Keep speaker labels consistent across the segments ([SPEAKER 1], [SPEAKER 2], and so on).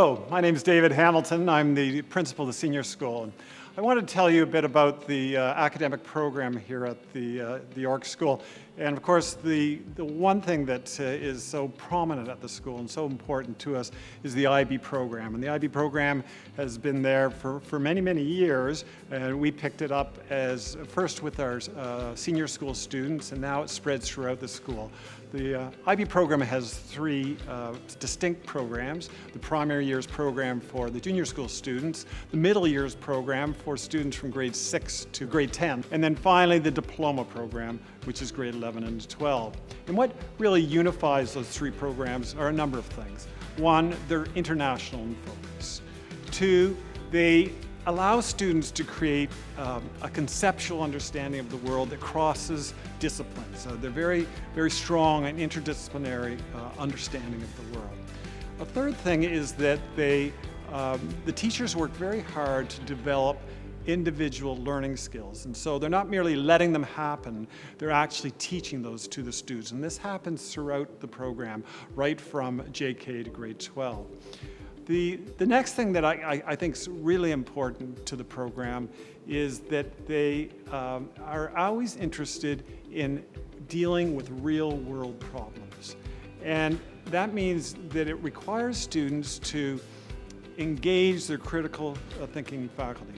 [SPEAKER 1] Hello, my name is David Hamilton. I'm the principal of the senior school. And I want to tell you a bit about the academic program here at the York School. And of course, the one thing that is so prominent at the school and so important to us is the IB program. And the IB program has been there for many, many years. And we picked it up as first with our senior school students, and now it spreads throughout the school. The IB program has three distinct programs: the primary years program for the junior school students, the middle years program for students from grade 6 to grade 10, and then finally the diploma program, which is grade 11 and 12. And what really unifies those three programs are a number of things. One, they're international in focus. Two, they allow students to create a conceptual understanding of the world that crosses disciplines. They're very, very strong in interdisciplinary understanding of the world. A third thing is that the teachers work very hard to develop individual learning skills. And so they're not merely letting them happen, they're actually teaching those to the students. And this happens throughout the program, right from JK to grade 12. The next thing that I think is really important to the program is that they are always interested in dealing with real world problems. And that means that it requires students to engage their critical thinking faculty.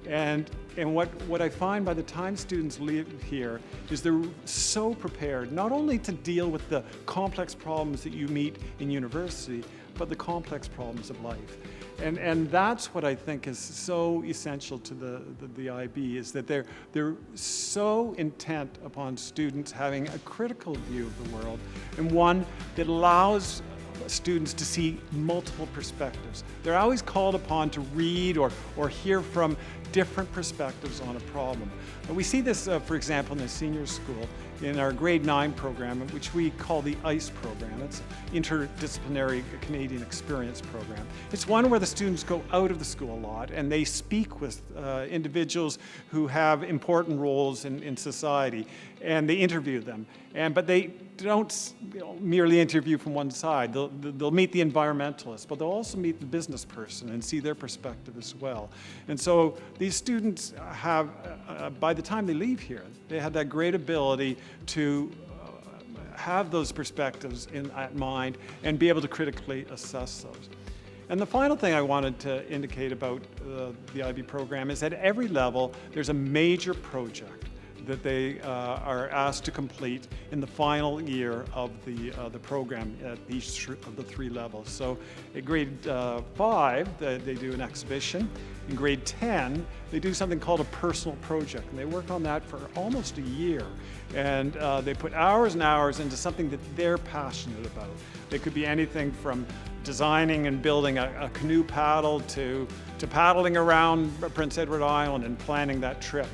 [SPEAKER 1] And what I find by the time students leave here is they're so prepared not only to deal with the complex problems that you meet in university, but the complex problems of life. And that's what I think is so essential to the IB, is that they're so intent upon students having a critical view of the world, and one that allows students to see multiple perspectives. They're always called upon to read or hear from different perspectives on a problem. And we see this, for example, in the senior school, in our grade 9 program, which we call the ICE program. It's interdisciplinary Canadian experience program. It's one where the students go out of the school a lot and they speak with individuals who have important roles in society, and they interview them. But they don't merely interview from one side. They'll meet the environmentalist, but they'll also meet the business person and see their perspective as well. And so these students have, by the time they leave here, they have that great ability to have those perspectives in mind and be able to critically assess those. And the final thing I wanted to indicate about the IB program is that at every level there's a major project that they are asked to complete in the final year of the program at each of the three levels. So at grade 5, they do an exhibition. In grade 10, they do something called a personal project, and they work on that for almost a year. And they put hours and hours into something that they're passionate about. It could be anything from designing and building a canoe paddle to paddling around Prince Edward Island and planning that trip.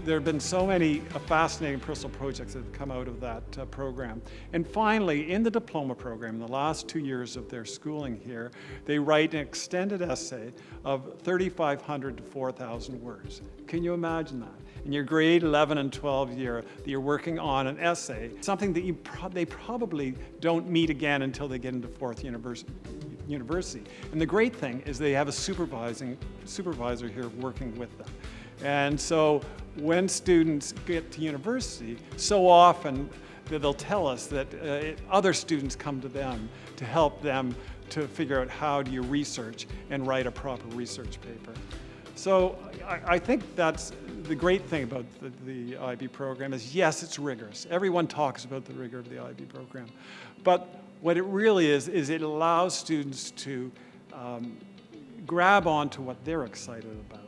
[SPEAKER 1] There have been so many fascinating personal projects that have come out of that program. And finally, in the diploma program, in the last 2 years of their schooling here, they write an extended essay of 3,500 to 4,000 words. Can you imagine that? In your grade 11 and 12 year, that you're working on an essay, something that they probably don't meet again until they get into fourth university. And the great thing is they have a supervisor here working with them. And so when students get to university, so often they'll tell us that other students come to them to help them to figure out how do you research and write a proper research paper. So I think that's the great thing about the IB program is, yes, it's rigorous. Everyone talks about the rigor of the IB program. But what it really is it allows students to grab onto what they're excited about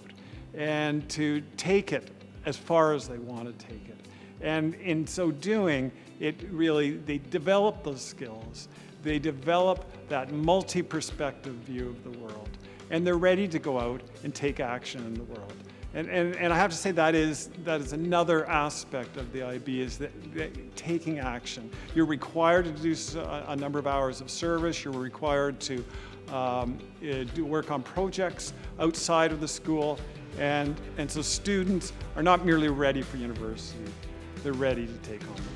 [SPEAKER 1] and to take it as far as they want to take it. And in so doing, they develop those skills. They develop that multi-perspective view of the world. And they're ready to go out and take action in the world. And I have to say that is another aspect of the IB, is that taking action. You're required to do a number of hours of service. You're required to do work on projects outside of the school. And so students are not merely ready for university, they're ready to take on the